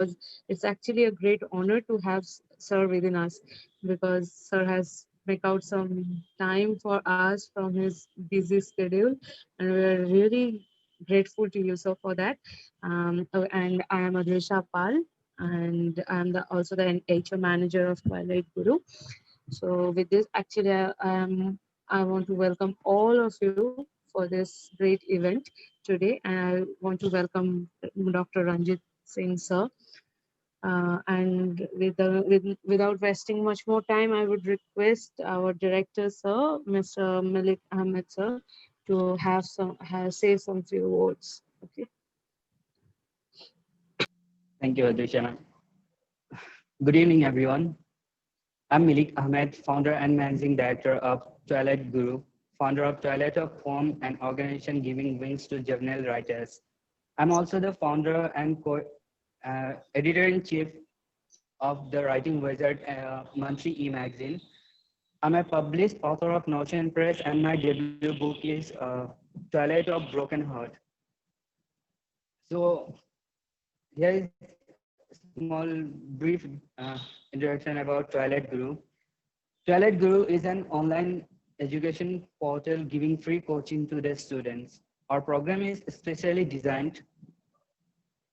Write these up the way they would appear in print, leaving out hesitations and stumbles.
because it's actually a great honor to have Sir within us, because Sir has make out some time for us from his busy schedule, and we're really grateful to you, sir, for that. And I am Adrisha Pal, and I'm also the HR manager of Twilight Guru. So with this, actually, I want to welcome all of you for this great event today, and I want to welcome Dr. Ranjit Singh, sir. Without wasting much more time, I would request our director, sir, Mr. Malik Ahmed, sir, to say some few words. Okay. Thank you, Adrisha. Good evening, everyone. I'm Malik Ahmed, founder and managing director of Twilight Guru, founder of Twilight of Poem, an organization giving wings to juvenile writers. I'm also the founder and editor-in-chief of the Writing Wizard monthly e-magazine. I'm a published author of Notion Press, and my debut book is Twilight of Broken Heart. So here is small brief introduction about Twilight Guru. Twilight Guru is an online education portal giving free coaching to the students. Our program is especially designed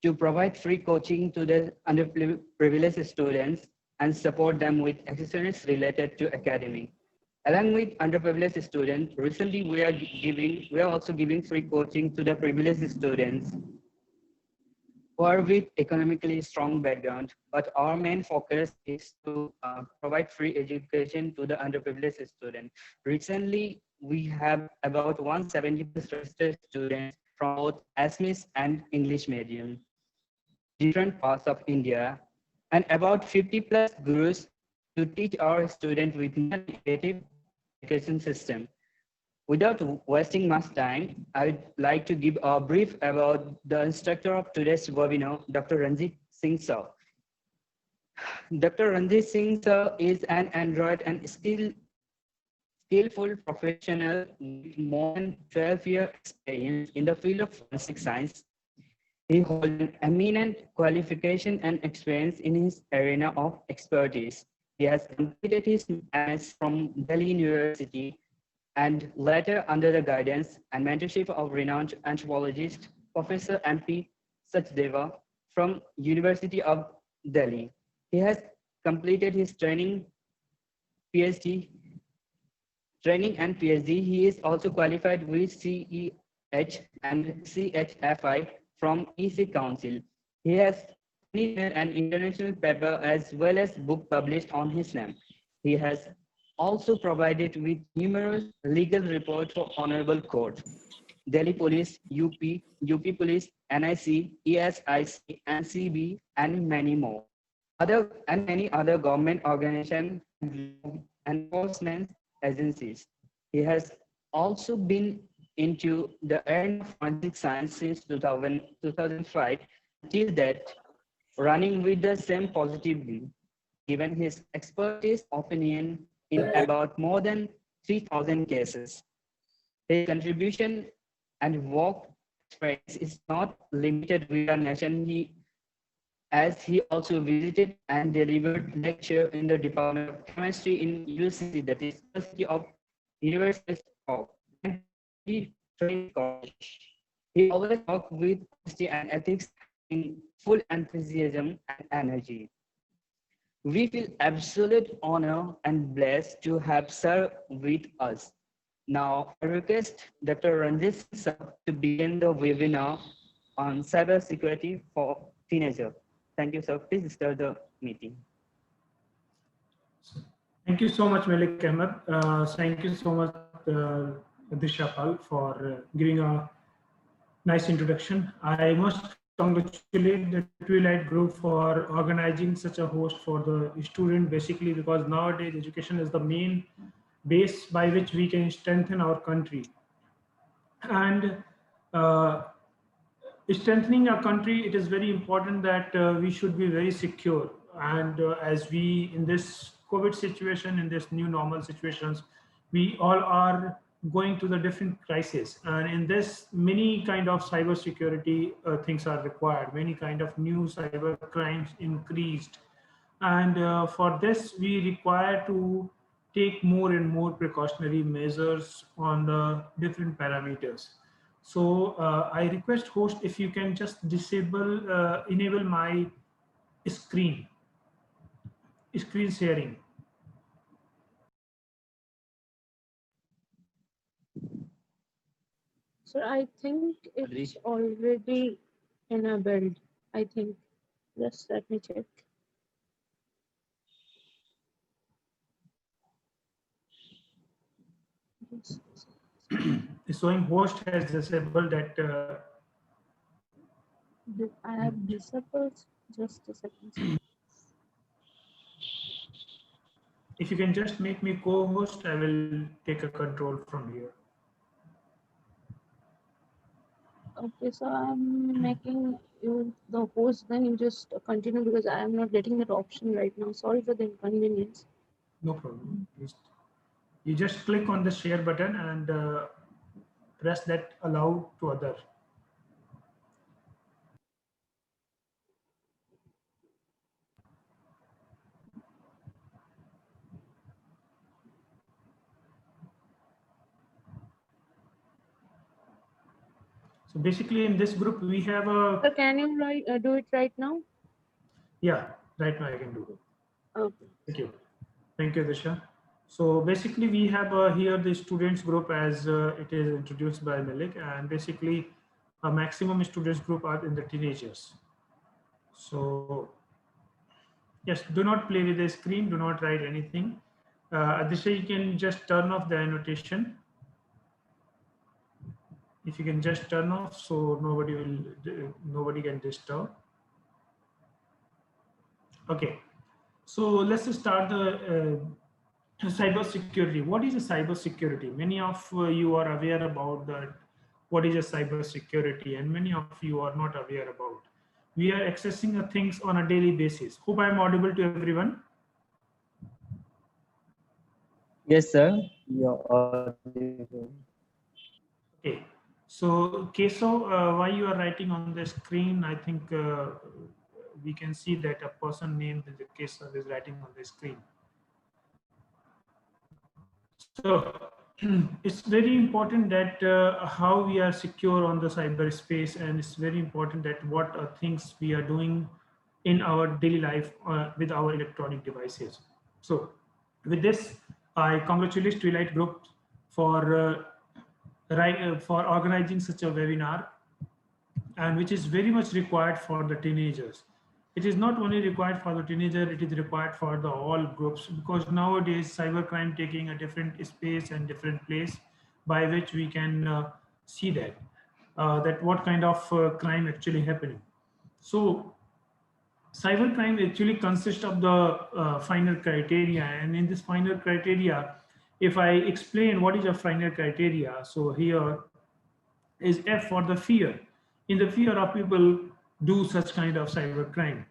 to provide free coaching to the underprivileged students and support them with accessories related to academic. Along with underprivileged students, recently we are also giving free coaching to the privileged students who are with economically strong background, but our main focus is to provide free education to the underprivileged students. Recently, we have about 170 registered students from both ASMIS and English medium, different parts of India, and about 50 plus gurus to teach our students with an innovative education system. Without wasting much time, I'd like to give a brief about the instructor of today's webinar, Dr. Ranjeet Singh sir. Dr. Ranjeet Singh sir is an Android and skillful professional with more than 12-year experience in the field of forensic science. He holds an eminent qualification and experience in his arena of expertise. He has completed his MS from Delhi University and later under the guidance and mentorship of renowned anthropologist Professor MP Sachdeva from University of Delhi. He has completed his PhD training and PhD. He is also qualified with CEH and CHFI from EC Council. He has an international paper as well as book published on his name. He has also provided with numerous legal reports for Honorable Court, Delhi Police, UP Police, NIC, ESIC, NCB, and many more. Many other government organizations and enforcement agencies. He has also been into the area of forensic science since 2005 till that, running with the same positively, given his expertise opinion in about more than 3,000 cases. His contribution and work experience is not limited with our nation, as he also visited and delivered lecture in the Department of Chemistry in UCC, that is University of Cork, and he trained college. He always worked with honesty and ethics in full enthusiasm and energy. We feel absolute honor and blessed to have Sir with us. Now, I request Dr. Ranjit sir to begin the webinar on cybersecurity for teenagers. Thank you, sir. Please start the meeting. Thank you so much, Malik Ahmed. Thank you so much, Disha Pal, for giving a nice introduction. I must congratulate the Twilight Group for organizing such a host for the student, basically, because nowadays education is the main base by which we can strengthen our country. And strengthening our country, it is very important that we should be very secure. And as we, in this COVID situation, in this new normal situations, we all are going to the different crises, and in this many kind of cyber security things are required. Many kind of new cyber crimes increased, and for this we require to take more and more precautionary measures on the different parameters. So I request host if you can just enable my screen sharing. So I think it's Ranjeet, already enabled. I think. Just let me check. Just Showing host has disabled that. I have disabled. Just a second. If you can just make me co-host, I will take a control from here. Okay, so I'm making you the host. Then you just continue because I am not getting that option right now. Sorry for the inconvenience. No problem. You just click on the share button and press that allow to other. So basically in this group we have So a, can you do it right now? yeah, right now I can do. Okay. Thank you. Thank you, Disha. So basically we have here the students group as it is introduced by Malik, and basically a maximum students group are in the teenagers. So yes, do not play with the screen, do not write anything. Disha, you can just turn off the annotation. If you can just turn off so nobody can disturb. Okay, so let's start the cyber security. What is a cyber security? Many of you are aware about that. What is a cyber security, and many of you are not aware about. We are accessing things on a daily basis. Hope I'm audible to everyone. yes, sir. You're audible. Okay, so Keso, why you are writing on the screen? I think we can see that a person named the Keso is writing on the screen. So it's very important that how we are secure on the cyberspace, and it's very important that what things we are doing in our daily life with our electronic devices. So with this, I congratulate Twilight Group for for organizing such a webinar, and which is very much required for the teenagers. It is not only required for the teenager, it is required for the all groups, because nowadays cybercrime taking a different space and different place by which we can see that what kind of crime actually happening. So cybercrime actually consists of the final criteria, and in this final criteria, if I explain what is a final criteria, so here is F for the fear. In the fear of people do such kind of cyber crime.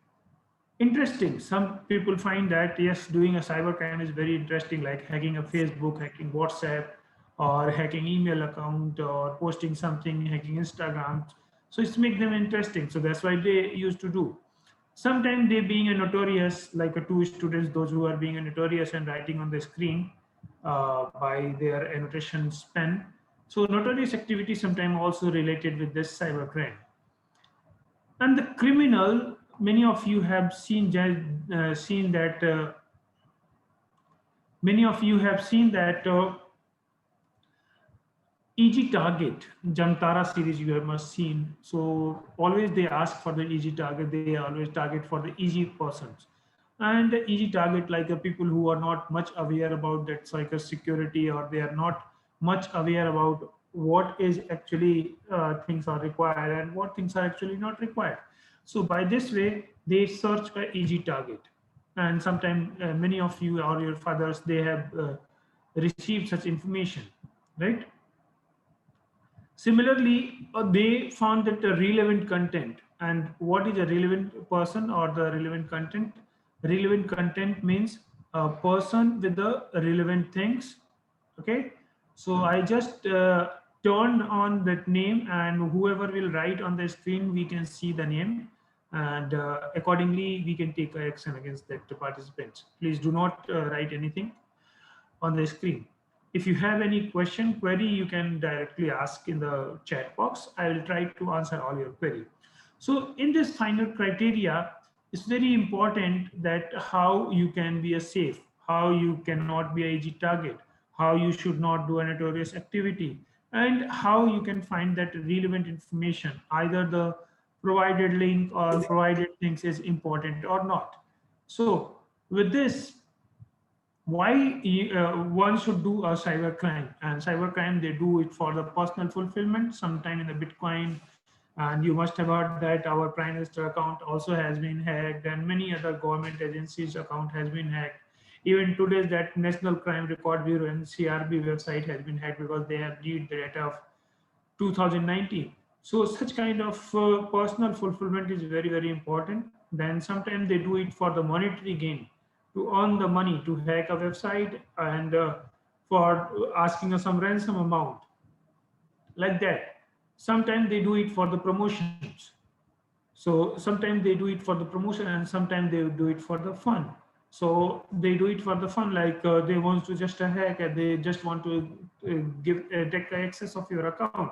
Interesting. Some people find that yes, doing a cyber crime is very interesting, like hacking a Facebook, hacking WhatsApp, or hacking email account, or posting something, hacking Instagram. So it's make them interesting. So that's why they used to do. Sometimes they being a notorious, like a two students, those who are being a notorious and writing on the screen by their annotations pen. So notorious activity sometimes also related with this cyber crime. And the criminal, many of you have seen that many of you have seen that EG target, Jamtara series you have must seen. So always they ask for the EG target. They always target for the EG persons. And the EG target, like the people who are not much aware about that cyber security, or they are not much aware about what is actually things are required and what things are actually not required. So by this way, they search for EG target. And sometimes many of you or your fathers, they have received such information, right? Similarly, they found that the relevant content, and what is a relevant person or the relevant content? Relevant content means a person with the relevant things. Okay. So I just turn on that name, and whoever will write on the screen, we can see the name, and accordingly we can take action against that participant. Please do not write anything on the screen. If you have any question, query, you can directly ask in the chat box. I will try to answer all your query. So in this final criteria, it's very important that how you can be a safe, how you cannot be a easy target, how you should not do a notorious activity, and how you can find that relevant information, either the provided link or provided things is important or not. So with this, why one should do a cyber crime? And cyber crime, they do it for the personal fulfillment, sometime in the Bitcoin. And you must have heard that our prime minister account also has been hacked, and many other government agencies account has been hacked. Even today, that National Crime Record Bureau and CRB website has been hacked because they have read the data of 2019. So such kind of personal fulfillment is very, very important. Then sometimes they do it for the monetary gain, to earn the money, to hack a website, and for asking us some ransom amount, like that. Sometimes they do it for the promotions. So sometimes they do it for the promotion, and sometimes they do it for the fun. So they do it for the fun, like they want to just a hack, and they just want to give take access of your account.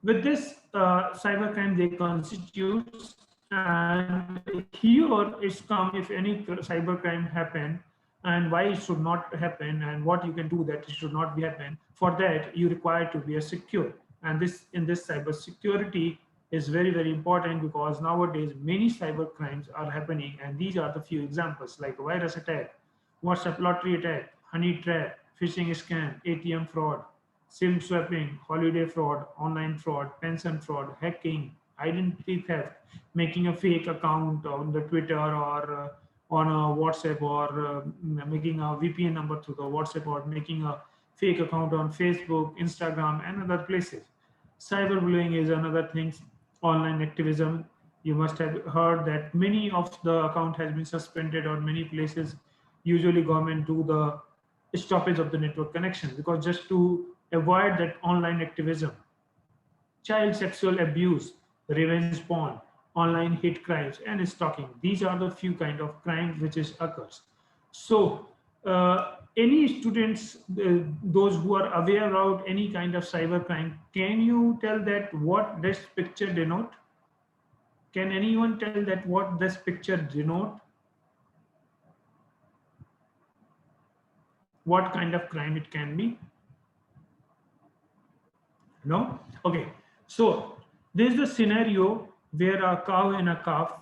With this cybercrime, they constitutes, and here is come if any cybercrime happen, and why it should not happen, and what you can do that it should not be happen. For that, you require to be a secure, and this in this cyber security is very, very important, because nowadays many cyber crimes are happening, and these are the few examples, like virus attack, WhatsApp lottery attack, honey trap, phishing scam, ATM fraud, SIM swapping, holiday fraud, online fraud, pension fraud, hacking, identity theft, making a fake account on the Twitter or on a WhatsApp, or making a VPN number through the WhatsApp, or making a fake account on Facebook, Instagram, and other places. Cyberbullying is another thing. Online activism. You must have heard that many of the account has been suspended, or many places. Usually, government do the stoppage of the network connection, because just to avoid that online activism. Child sexual abuse, revenge porn, online hate crimes, and stalking. These are the few kind of crimes which is occurs. So any students, those who are aware about any kind of cyber crime, can you tell that what this picture denote? Can anyone tell that what this picture denote? What kind of crime it can be? No? Okay. So there's the scenario where a cow and a calf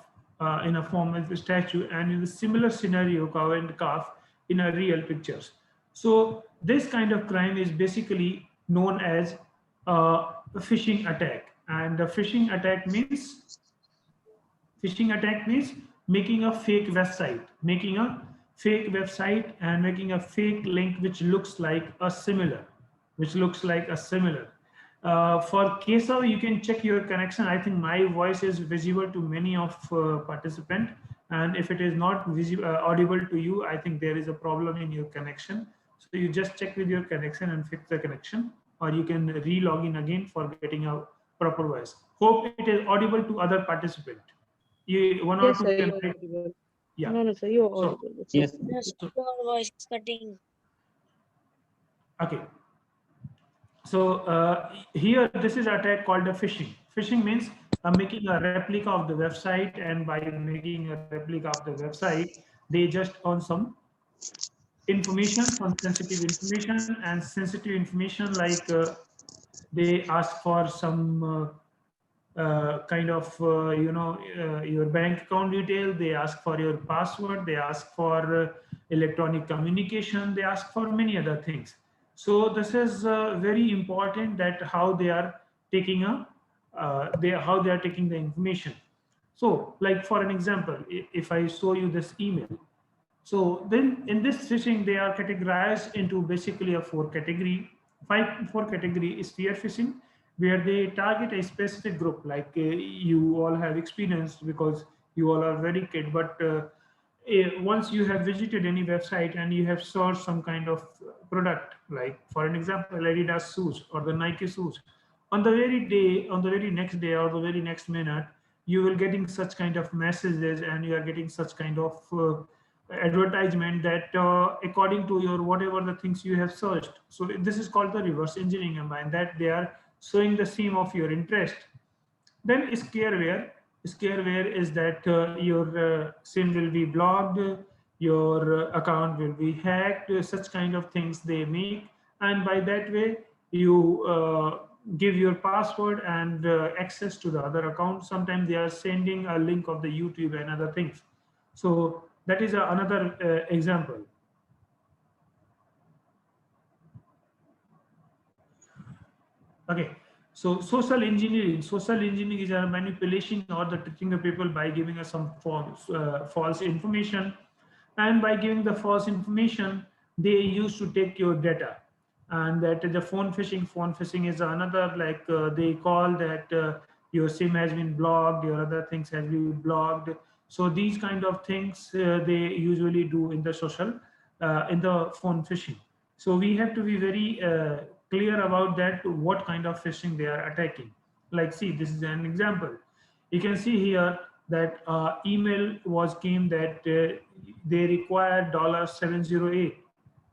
in a form of a statue, and in a similar scenario, cow and calf in a real pictures. So this kind of crime is basically known as a phishing attack. And the phishing attack means making a fake website, and making a fake link which looks like a similar. For case of, you can check your connection. I think my voice is visible to many of participant, and if it is not audible to you, I think there is a problem in your connection. So you just check with your connection and fix the connection, or you can re-log in again for getting a proper voice. Hope it is audible to other participant. One or Yes, two sir, can you're write. audible. Yeah. No, no, sir, you're So audible. It's Yes. okay. Yes, your voice is cutting. okay. So here, this is attack called a phishing. Phishing means making a replica of the website, and by making a replica of the website, they just earn some information, some sensitive information, and sensitive information like they ask for some kind of your bank account detail, they ask for your password, they ask for electronic communication, they ask for many other things. So this is very important, that how they are taking how they are taking the information. So like for an example, if I show you this email, so then in this phishing, they are categorized into basically a four category is spear phishing, where they target a specific group, like you all have experienced, because you all are very kid, but once you have visited any website and you have searched some kind of product, like for an example, Adidas shoes or the Nike shoes, on the very day, on the very next day or the very next minute, you will getting such kind of messages and you are getting such kind of advertisement that according to your whatever the things you have searched. So this is called the reverse engineering, and that they are showing the same of your interest. Then scareware is that your SIM will be blocked, your account will be hacked, such kind of things they make. And by that way, you give your password and access to the other account. Sometimes they are sending a link of the YouTube and other things. So that is another example. Okay, so social engineering. Social engineering is a manipulation or the tricking of people by giving us some false information, and by giving the false information, they used to take your data, and that is the phone phishing. Phone phishing is another, like they call that your SIM has been blocked, your other things has been blocked. So these kind of things they usually do in the social, in the phone phishing. So we have to be very clear about that, what kind of phishing they are attacking. Like, see, this is an example. You can see here that email was came that they require $708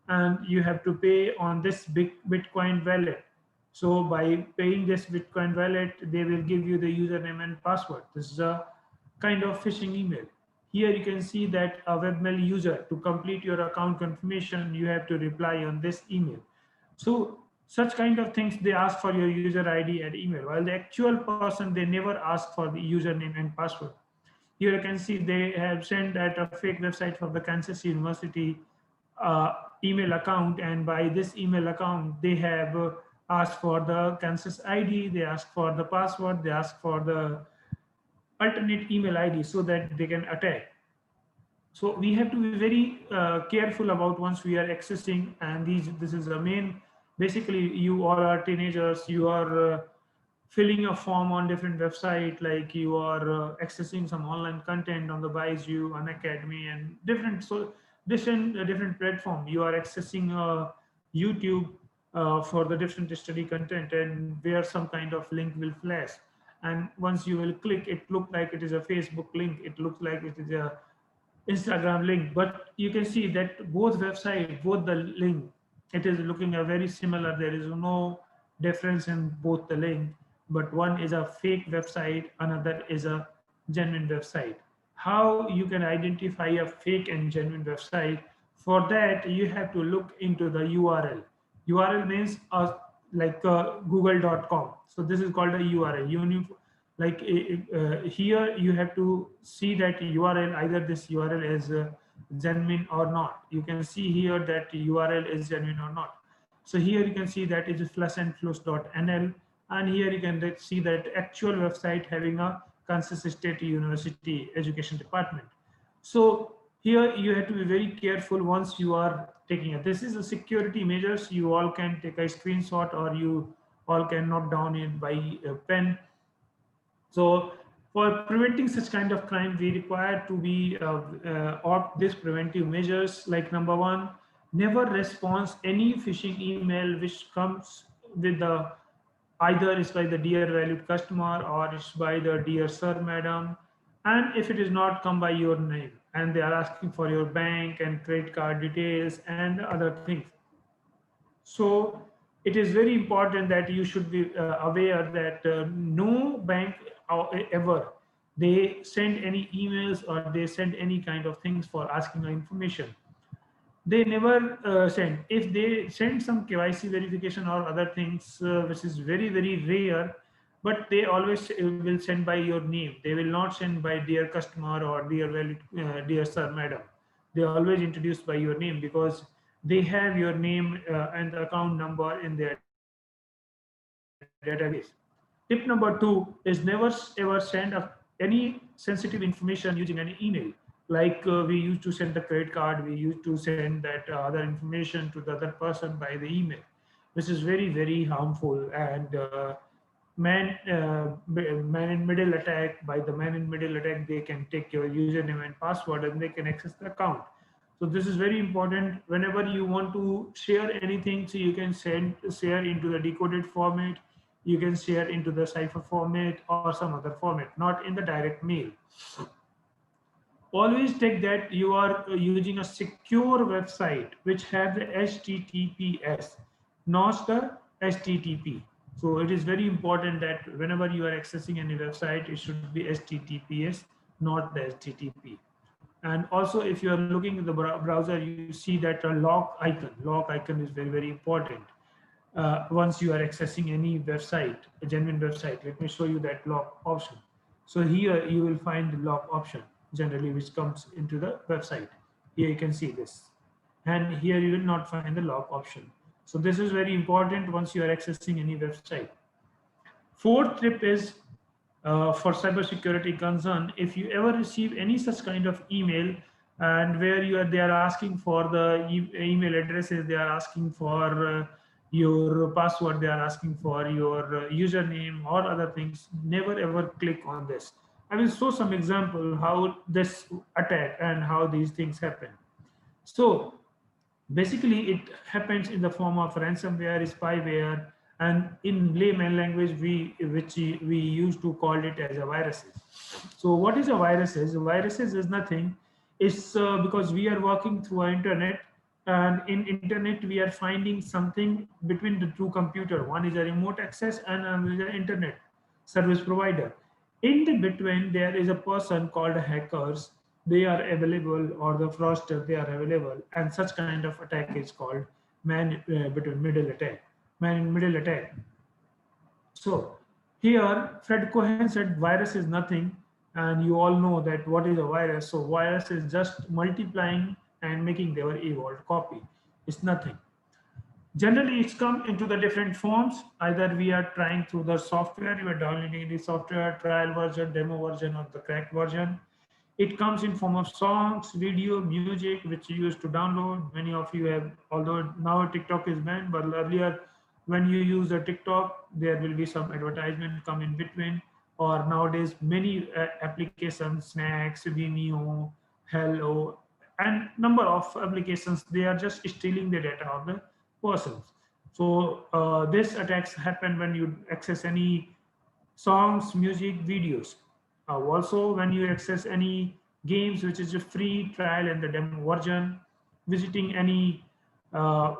and you have to pay on this big Bitcoin wallet. So by paying this Bitcoin wallet, they will give you the username and password. This is a kind of phishing email. Here you can see that a webmail user, to complete your account confirmation, you have to reply on this email. So such kind of things, they ask for your user ID and email, while the actual person, they never ask for the username and password. Here you can see they have sent at a fake website for the Kansas University email account, and by this email account they have asked for the Kansas ID, they ask for the password, they ask for the alternate email ID so that they can attack. So we have to be very careful about once we are accessing, and this is the main, basically you all are teenagers, you are filling a form on different website, like you are accessing some online content on the Byju, Unacademy, and different, so different platform. You are accessing YouTube for the different study content, and where some kind of link will flash, and once you will click, it look like it is a Facebook link, it looks like it is a Instagram link, but you can see that both website, both the link, it is looking a very similar. There is no difference in both the link, but one is a fake website, another is a genuine website. How you can identify a fake and genuine website? For that, you have to look into the URL. URL means like google.com. So this is called a URL. Like here you have to see that URL, either this URL is genuine or not. You can see here that URL is genuine or not. So here you can see that it is flushandflows.nl, and here you can see that actual website having a Kansas State University education department. So here you have to be very careful once you are taking it. This is a security measures. You all can take a screenshot, or you all can note down it by pen. So for preventing such kind of crime, we require to be opt these preventive measures. Like number one, never respond any phishing email which comes with the, either it's by the dear valued customer or it's by the dear sir, madam, and if it is not come by your name and they are asking for your bank and credit card details and other things. So it is very important that you should be aware that no bank ever they send any emails or they send any kind of things for asking information. They never send. If they send some KYC verification or other things, which is very very rare, but they always will send by your name. They will not send by dear customer or dear sir, madam. They always introduce by your name, because they have your name and the account number in their database. Tip number two is never ever send any sensitive information using any email. Like we used to send the credit card, we used to send that other information to the other person by the email, which is very very harmful. And man in middle attack. By the man in middle attack, they can take your username and password and they can access the account. So this is very important. Whenever you want to share anything, so you can share into the decoded format, you can share into the cipher format or some other format, not in the direct mail. Always take that you are using a secure website which has the HTTPS, not the HTTP. So it is very important that whenever you are accessing any website, it should be HTTPS, not the HTTP. And also, if you are looking at the browser, you see that a lock icon is very, very important. Once you are accessing any website, a genuine website, let me show you that lock option. So here you will find the lock option generally which comes into the website. Here you can see this. And here you will not find the lock option. So this is very important once you are accessing any website. Fourth tip is for cybersecurity concern. If you ever receive any such kind of email and where they are asking for the email addresses, they are asking for your password, they are asking for your username or other things, never ever click on this. I will show some example how this attack and how these things happen. So basically it happens in the form of ransomware, spyware, and in layman language we used to call it as a viruses. So what is a viruses? Viruses is nothing. It's because we are working through our internet, and in internet we are finding something between the two computer. One is a remote access and another is an internet service provider. In the between there is a person called hackers. They are available, or the fraudster, they are available, and such kind of attack is called between middle attack, man in middle attack. So here Fred Cohen said virus is nothing, and you all know that what is a virus. So virus is just multiplying and making their evolved copy. It's nothing. Generally, it's come into the different forms. Either we are trying through the software, you are downloading the software, trial version, demo version, or the cracked version. It comes in form of songs, video, music, which you used to download. Many of you have, although now TikTok is banned, but earlier when you use a TikTok, there will be some advertisement come in between. Or nowadays, many applications, Snacks, Vimeo, Hello, and number of applications, they are just stealing the data of the persons. So this attacks happen when you access any songs, music, videos. Also, when you access any games, which is a free trial and the demo version, visiting any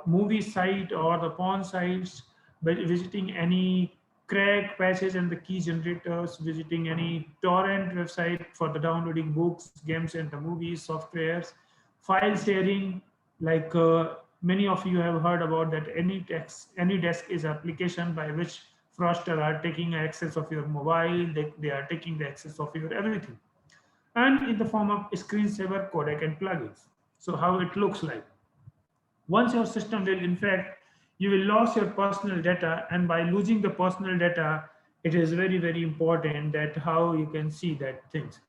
movie site or the porn sites, but visiting any crack patches and the key generators, visiting any torrent website for the downloading books, games, and the movies, softwares, file sharing, like many of you have heard about that AnyDesk is application by which fraudster are taking access of your mobile, they are taking the access of your everything. And in the form of screensaver, codec, and plugins. So how it looks like. Once your system will, in fact, you will lose your personal data, and by losing the personal data, it is very, very important that how you can see that things.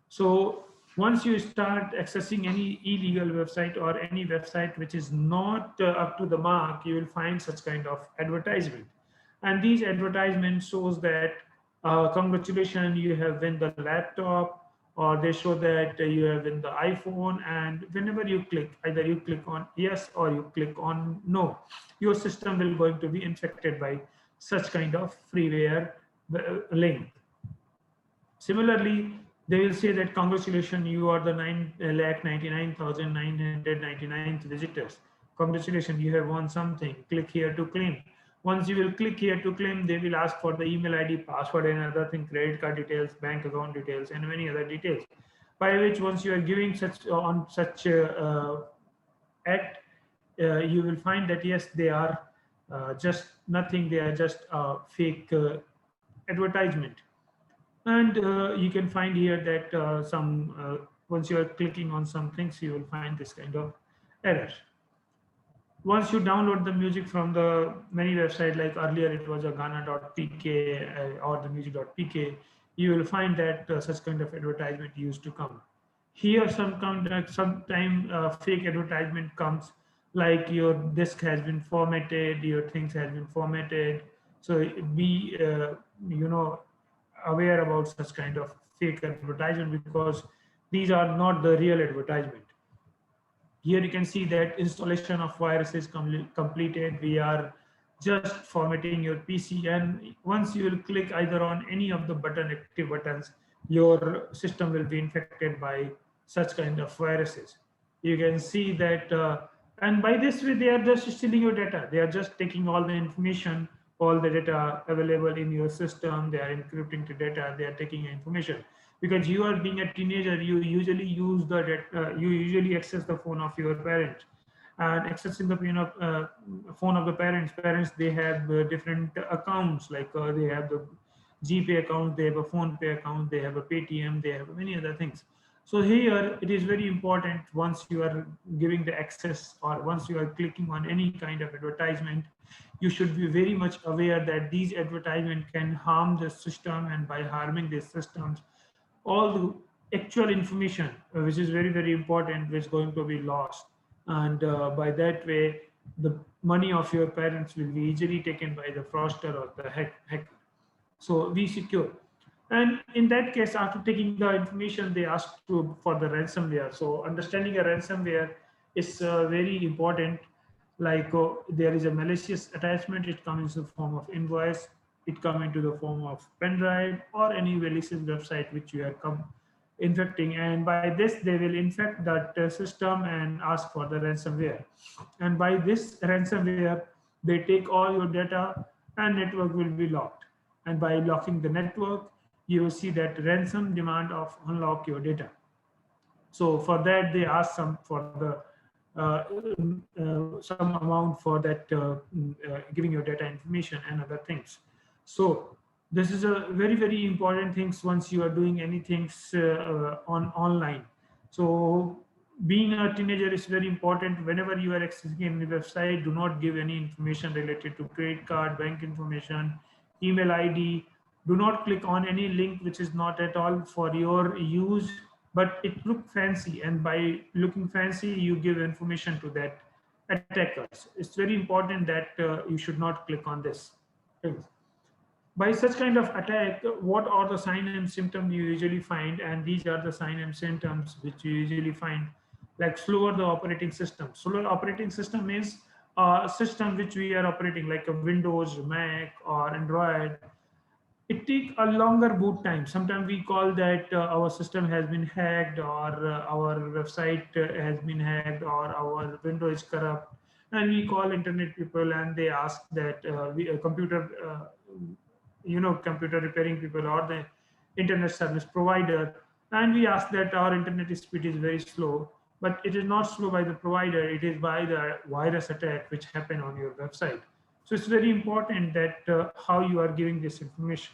So once you start accessing any illegal website or any website which is not up to the mark, you will find such kind of advertisement. And these advertisements shows that congratulations, you have won the laptop, or they show that you have in the iPhone, and whenever you click, either you click on yes or you click on no, your system will going to be infected by such kind of freeware link. Similarly, they will say that congratulations, you are the 9,99,999th visitors. Congratulations, you have won something. Click here to claim. Once you will click here to claim, they will ask for the email ID, password, and other thing, credit card details, bank account details, and many other details. By which, once you are giving such on such act, you will find that yes, they are just nothing. They are just a fake advertisement. And you can find here that once you are clicking on some things, you will find this kind of error. Once you download the music from the many websites, like earlier it was a Ghana.pk or the music.pk, you will find that such kind of advertisement used to come. Here, sometime fake advertisement comes, like your disk has been formatted, your things has been formatted, So be aware about such kind of fake advertisement, because these are not the real advertisement. Here you can see that installation of virus is completed. We are just formatting your PC, and once you will click either on any of the active buttons, your system will be infected by such kind of viruses. You can see that, and by this way, they are just stealing your data. They are just taking all the information, all the data available in your system. They are encrypting the data. They are taking information, because you are being a teenager. You usually use the data, you usually access the phone of your parent, and accessing the phone of the parents. They have different accounts, like they have the GPay account, they have a phone pay account, they have a Paytm, they have many other things. So here it is very important, once you are giving the access or once you are clicking on any kind of advertisement, you should be very much aware that these advertisements can harm the system, and by harming these systems, all the actual information, which is very, very important, is going to be lost. And by that way, the money of your parents will be easily taken by the fraudster or the hacker. So be secure. And in that case, after taking the information, they ask for the ransomware. So understanding a ransomware is very important. Like there is a malicious attachment, it comes in the form of invoice, it comes into the form of pen drive or any malicious website which you are infecting. And by this, they will infect that system and ask for the ransomware. And by this ransomware, they take all your data and network will be locked. And by locking the network, you will see that ransom demand of unlock your data. So for that, they ask some for the some amount for that giving your data information and other things. So this is a very, very important things once you are doing anything on online. So being a teenager is very important. Whenever you are accessing any website, do not give any information related to credit card, bank information, email ID. Do not click on any link which is not at all for your use, but it look fancy, and by looking fancy, you give information to that attackers. It's very important that you should not click on this things. By such kind of attack, what are the sign and symptoms you usually find? And these are the sign and symptoms which you usually find, like slower the operating system. Slower operating system means a system which we are operating, like a Windows, Mac, or Android. It take a longer boot time. Sometimes we call that our system has been hacked, or our website has been hacked, or our window is corrupt, and we call internet people and they ask that computer computer repairing people or the internet service provider, and we ask that our internet speed is very slow. But it is not slow by the provider, it is by the virus attack which happened on your website. So it's very important that how you are giving this information.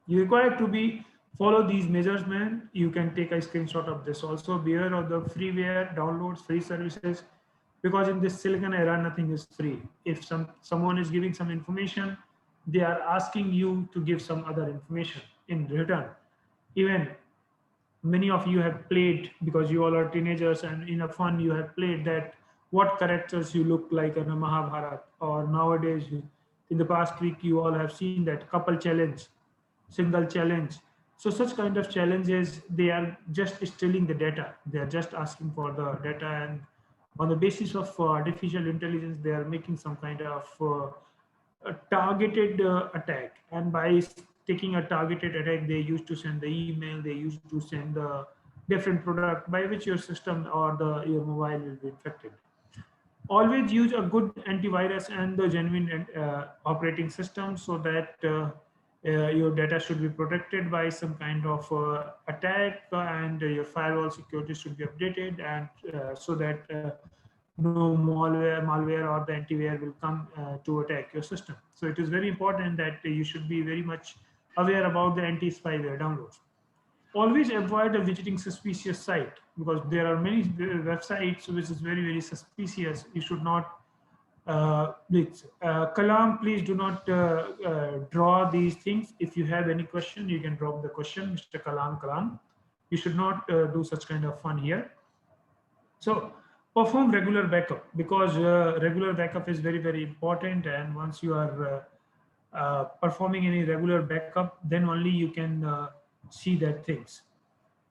You require to be follow these measures, man. You can take a screenshot of this. Also, beware of the freeware downloads, free services, because in this silicon era, nothing is free. If someone is giving some information, they are asking you to give some other information in return. Even many of you have played, because you all are teenagers, and in a fun you have played that what characters you look like in a Mahabharata, or nowadays in the past week you all have seen that couple challenge, single challenge. So such kind of challenges, they are just stealing the data. They are just asking for the data, and on the basis of artificial intelligence, they are making some kind of a targeted attack. And by taking a targeted attack, they used to send the email, they used to send the different product by which your system or your mobile will be infected. Always use a good antivirus and the genuine operating system, so that your data should be protected by some kind of attack, and your firewall security should be updated, and so that no malware or the antivirus will come to attack your system. So it is very important that you should be very much aware about the anti-spyware downloads. Always avoid a visiting suspicious site, because there are many websites which is very, very suspicious. You should not please, Kalam, please do not draw these things. If you have any question, you can drop the question, Mr. Kalam. You should not do such kind of fun here. So perform regular backup, because regular backup is very, very important. And once you are performing any regular backup, then only you can see that things,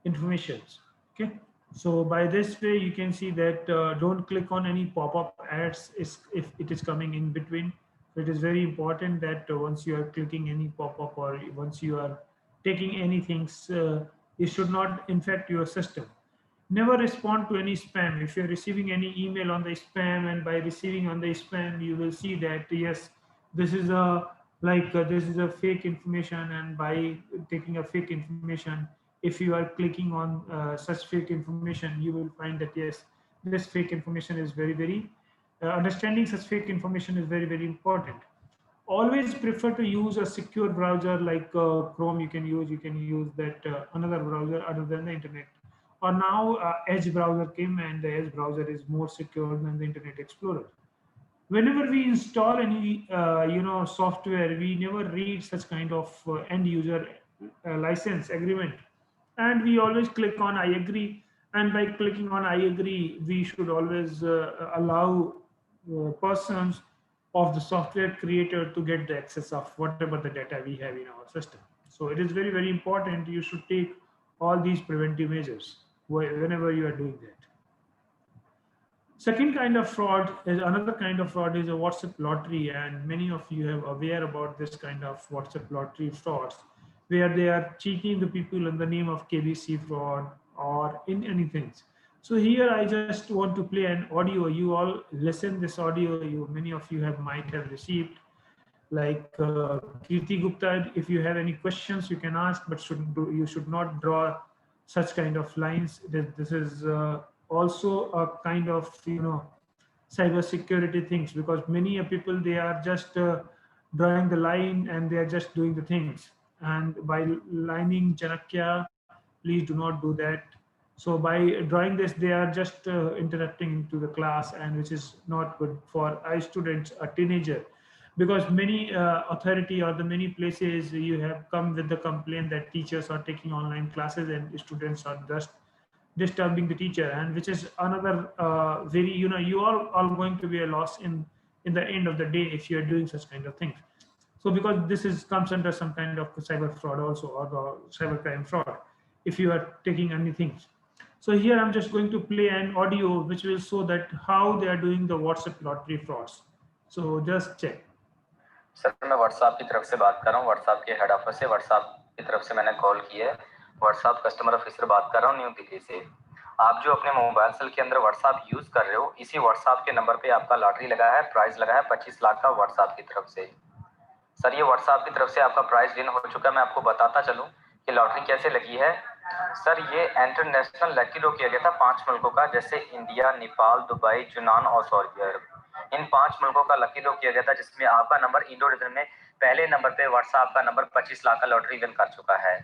informations. Okay, so by this way you can see that don't click on any pop-up ads if it is coming in between. So it is very important that once you are clicking any pop-up, or once you are taking anything, it should not infect your system. Never respond to any spam. If you're receiving any email on the spam, and by receiving on the spam you will see that yes, this is a this is a fake information, and by taking a fake information, if you are clicking on such fake information, you will find that yes, this fake information is very, very understanding such fake information is very, very important. Always prefer to use a secure browser like Chrome. You can use that another browser other than the internet. Or now Edge browser came, and the Edge browser is more secure than the Internet Explorer. Whenever we install any software, we never read such kind of end user license agreement, and we always click on I agree. And by clicking on I agree, we should always allow persons of the software creator to get the access of whatever the data we have in our system. So it is very, very important. You should take all these preventive measures whenever you are doing that. Second kind of fraud is another kind of fraud is a WhatsApp lottery, and many of you have aware about this kind of WhatsApp lottery frauds, where they are cheating the people in the name of KBC fraud or in anything. So here I just want to play an audio. You all listen this audio. Many of you might have received, like Kirti Gupta. If you have any questions, you can ask, but you should not draw such kind of lines. This is also a kind of cyber security things, because many people, they are just drawing the line, and they are just doing the things, and by lining Chanakya, please do not do that. So by drawing this, they are just interrupting into the class, and which is not good for a student, a teenager. Because many authority or the many places you have come with the complaint that teachers are taking online classes and students are just disturbing the teacher, and which is another very, you are going to be a loss in the end of the day if you are doing such kind of things. So because this is comes under some kind of cyber fraud also, or the cyber crime fraud, if you are taking anything. So here I'm just going to play an audio which will show that how they are doing the WhatsApp lottery frauds. So just check. Sir मैं WhatsApp की तरफ से बात कर रहा हूँ, WhatsApp के head office से, व्हाट्सएप की तरफ से मैंने कॉल की है। व्हाट्सएप कस्टमर ऑफिसर बात कर रहा हूँ न्यू दिल्ली से। आप जो अपने मोबाइल सेल के अंदर व्हाट्सएप यूज कर रहे हो, इसी व्हाट्सएप के नंबर पे आपका लॉटरी लगा है, प्राइज लगा है 25 लाख का व्हाट्सएप की तरफ से। सर ये व्हाट्सएप की तरफ से आपका प्राइज विन हो चुका है। मैं आपको बताता चलूं कि लॉटरी कैसे लगी है। सर ये इंटरनेशनल लकी ड्रॉ किया गया था 5 मुल्कों का, जैसे इंडिया, नेपाल, दुबई, यूनान और सऊदी अरब। इन 5 मुल्कों का लकी ड्रॉ किया गया था, जिसमें आपका नंबर इंडो रीजन में पहले नंबर पे व्हाट्सएप का नंबर 25 लाख का लॉटरी विन कर चुका है।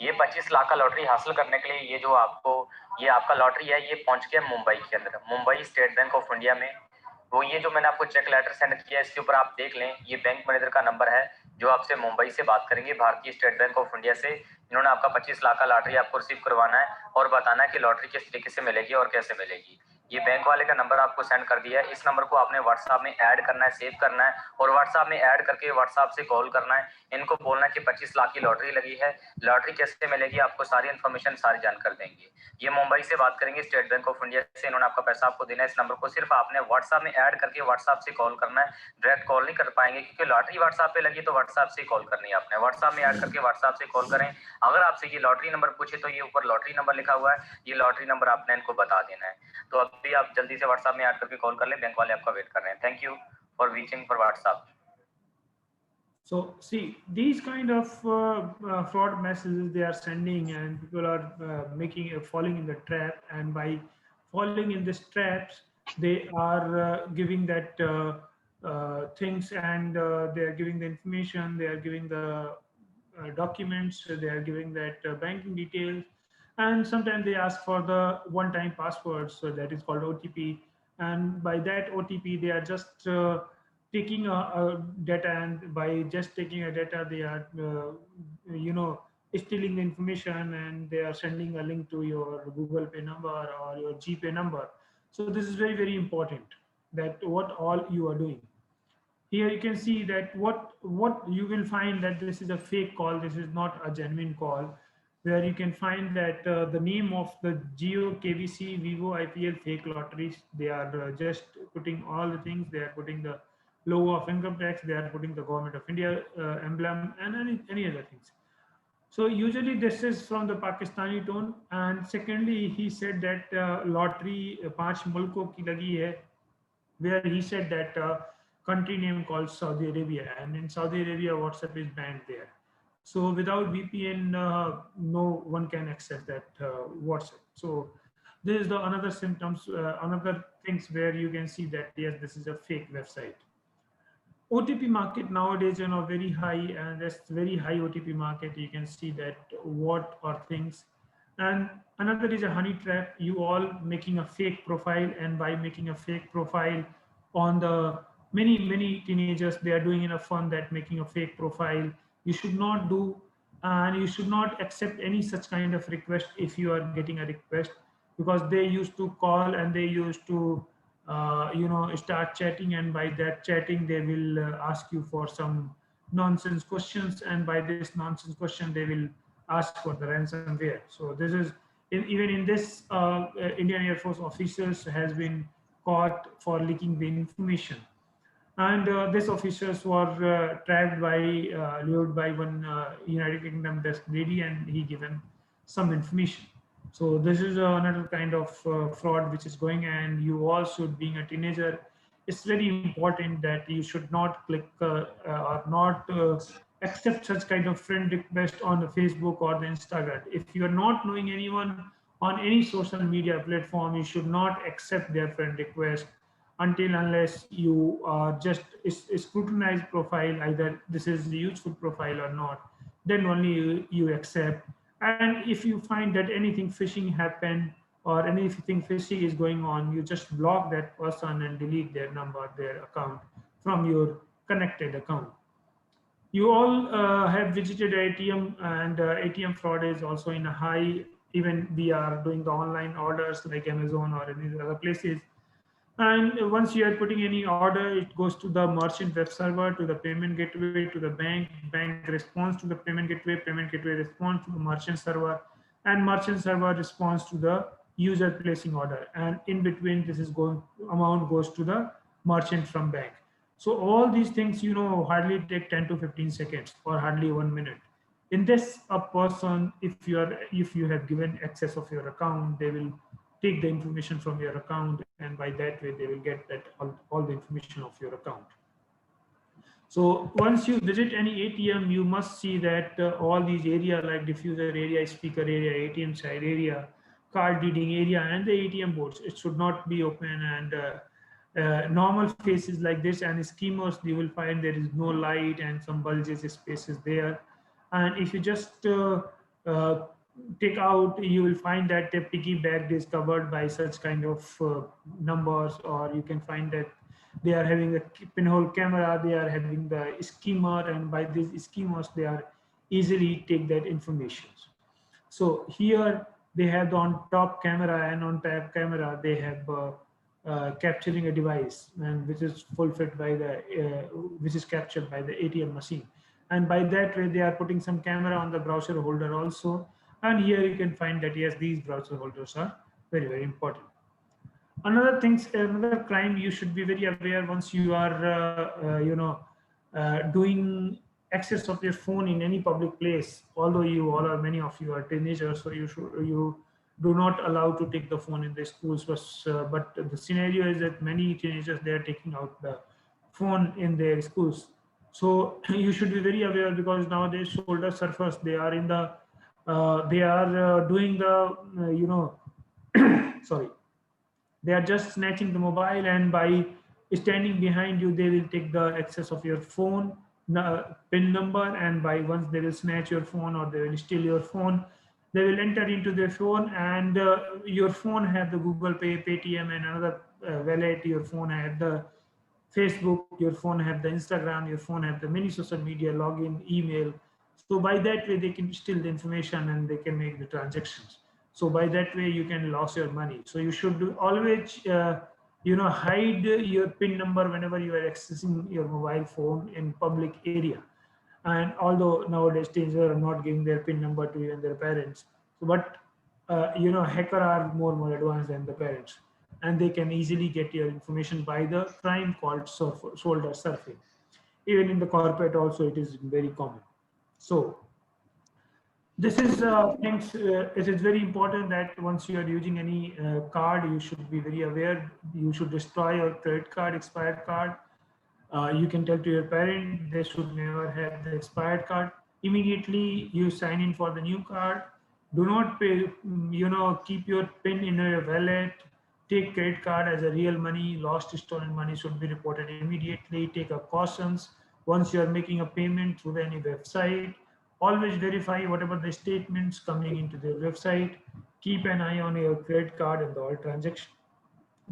ये 25 लाख का लॉटरी हासिल करने के लिए ये जो ये आपका लॉटरी है, ये पहुंच गया मुंबई के अंदर, Mumbai state bank of India में। वो ये जो मैंने आपको चेक लेटर सेंड किया है, इसके ऊपर आप देख लें, ये बैंक मैनेजर का नंबर है जो आपसे मुंबई से बात करेंगे, भारतीय स्टेट बैंक ऑफ इंडिया से। इन्होंने आपका 25 लाख का लॉटरी आपको रिसीव करवाना है और बताना है कि लॉटरी किस तरीके से मिलेगी और कैसे मिलेगी। ये बैंक वाले का नंबर आपको सेंड कर दिया है। इस नंबर को आपने व्हाट्सएप में ऐड करना है, सेव करना है, और व्हाट्सएप में ऐड करके व्हाट्सएप से कॉल करना है। इनको बोलना है कि 25 लाख की लॉटरी लगी है, लॉटरी कैसे मिलेगी, आपको सारी इन्फॉर्मेशन सारी जानकर देंगे। ये मुंबई से बात करेंगे, स्टेट बैंक ऑफ इंडिया से। इन्होंने आपका पैसा आपको देना है। इस नंबर को सिर्फ आपने व्हाट्सएप में ऐड करके व्हाट्सएप से कॉल करना है। डायरेक्ट कॉल नहीं कर पाएंगे, क्योंकि लॉटरी व्हाट्सएप पे लगी तो व्हाट्सएप से कॉल करनी है आपने। व्हाट्सएप में ऐड करके व्हाट्सएप से कॉल करें। अगर आपसे ये लॉटरी नंबर पूछे तो ये ऊपर लॉटरी नंबर लिखा हुआ है, ये लॉटरी नंबर आपने इनको बता देना है। तो अभी आप जल्दी से व्हाट्सएप में ऐड करके कॉल कर ले, बैंक वाले आपका वेट कर रहे हैं। Thank you for reaching for WhatsApp. So see, these kind of fraud messages they are sending, and people are falling in the trap, and by falling in these traps, they are giving that things, and they are giving the information, they are giving the documents, they are giving that banking details, and sometimes they ask for the one-time password, so that is called OTP, and by that OTP they are just taking a data, and by just taking a data they are stealing the information, and they are sending a link to your Google Pay number or your GPay number. So this is very, very important, that what all you are doing. Here you can see that what you will find, that this is a fake call, this is not a genuine call, where you can find that the name of the Geo, KVC, Vivo, IPL fake lotteries. They are just putting all the things. They are putting the logo of income tax, they are putting the government of India emblem, and any other things. So usually this is from the Pakistani tone. And secondly, he said that lottery पांच मुल्कों की लगी है, where he said that country name called Saudi Arabia, and in Saudi Arabia WhatsApp is banned there. So without VPN, no one can access that WhatsApp. So this is the another symptoms, another things where you can see that yes, this is a fake website. OTP market nowadays, very high, and that's very high OTP market. You can see that what are things. And another is a honey trap. You all making a fake profile, and by making a fake profile on the many teenagers, they are doing enough fun that making a fake profile. You should not do, and you should not accept any such kind of request if you are getting a request, because they used to call and they used to start chatting, and by that chatting they will ask you for some nonsense questions, and by this nonsense question they will ask for the ransomware. So this is even in this Indian Air Force officers has been caught for leaking the information. And these officers were trapped by lured by one United Kingdom desk lady, and he given some information. So this is another kind of fraud which is going, and you all should, being a teenager, it's very important that you should not click or not accept such kind of friend request on the Facebook or the Instagram. If you are not knowing anyone on any social media platform, you should not accept their friend request until unless you just scrutinize profile, either this is a useful profile or not, then only you accept. And if you find that anything phishing happened or anything fishy is going on, you just block that person and delete their number, their account from your connected account. You all have visited ATM, and ATM fraud is also in a high. Even we are doing the online orders like Amazon or any other places, and once you are putting any order, it goes to the merchant web server, to the payment gateway, to the bank responds to the payment gateway responds to the merchant server, and merchant server responds to the user placing order. And in between, this is going, amount goes to the merchant from bank. So all these things, hardly take 10 to 15 seconds or hardly 1 minute. In this, a person, if you have given access of your account, they will take the information from your account, and by that way they will get that all the information of your account. So once you visit any ATM, you must see that all these area like diffuser area, speaker area, ATM side area, card reading area, and the ATM boards, it should not be open. And normal faces like this and schemers, you will find there is no light and some bulges spaces there. And if you just take out, you will find that the piggy bank is covered by such kind of numbers, or you can find that they are having a pinhole camera, they are having the skimmer, and by these skimmers they are easily take that information. So here they have the on top camera, and on top camera they have capturing a device, and which is fulfilled by the which is captured by the ATM machine, and by that way they are putting some camera on the browser holder also. And here you can find that yes, these browser holders are very, very important. Another things, another crime you should be very aware once you are doing access of your phone in any public place. Although you all are, many of you are teenagers, so you do not allow to take the phone in the schools. But the scenario is that many teenagers, they are taking out the phone in their schools. So you should be very aware, because nowadays shoulder surfers, they are in the they are doing the sorry, they are just snatching the mobile, and by standing behind you they will take the access of your phone pin number, and by once they will snatch your phone or they will steal your phone, they will enter into their phone, and your phone have the Google Pay, Paytm, and another wallet. Your phone have the Facebook, your phone have the Instagram, your phone have the many social media login, email. So by that way they can steal the information and they can make the transactions. So by that way you can lose your money. So you should always hide your pin number whenever you are accessing your mobile phone in public area. And although nowadays teenagers are not giving their pin number to even their parents, so but hacker are more advanced than the parents, and they can easily get your information by the crime called shoulder surfing. Even in the corporate also it is very common. So this is things. It is very important that once you are using any card, you should be very aware. You should destroy your credit card, expired card. You can tell to your parent they should never have the expired card. Immediately you sign in for the new card. Do not pay. Keep your pin in your wallet. Take credit card as a real money. Lost, stolen money should be reported immediately. Take a cautions once you are making a payment through any website. Always verify whatever the statements coming into the website. Keep an eye on your credit card and all transactions.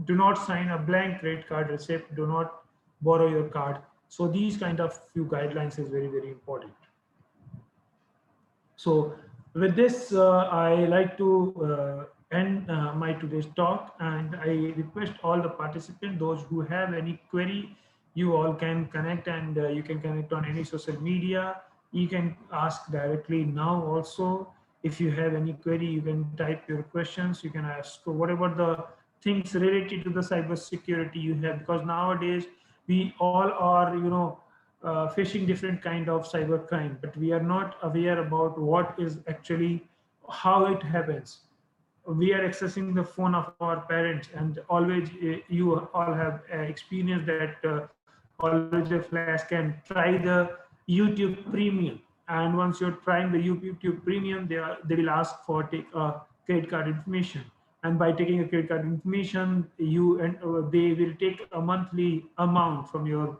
Do not sign a blank credit card receipt. Do not borrow your card. So these kind of few guidelines is very important. So with this, I like to end my today's talk, and I request all the participants, those who have any query, you all can connect, and you can connect on any social media. You can ask directly now also. If you have any query, you can type your questions. You can ask whatever the things related to the cyber security you have, because nowadays we all are, facing different kind of cyber crime, but we are not aware about what is actually how it happens. We are accessing the phone of our parents, and always you all have experienced that always a flash can try the YouTube Premium, and once you're trying the YouTube Premium, they will ask for take a credit card information, and by taking a credit card information, you and they will take a monthly amount from your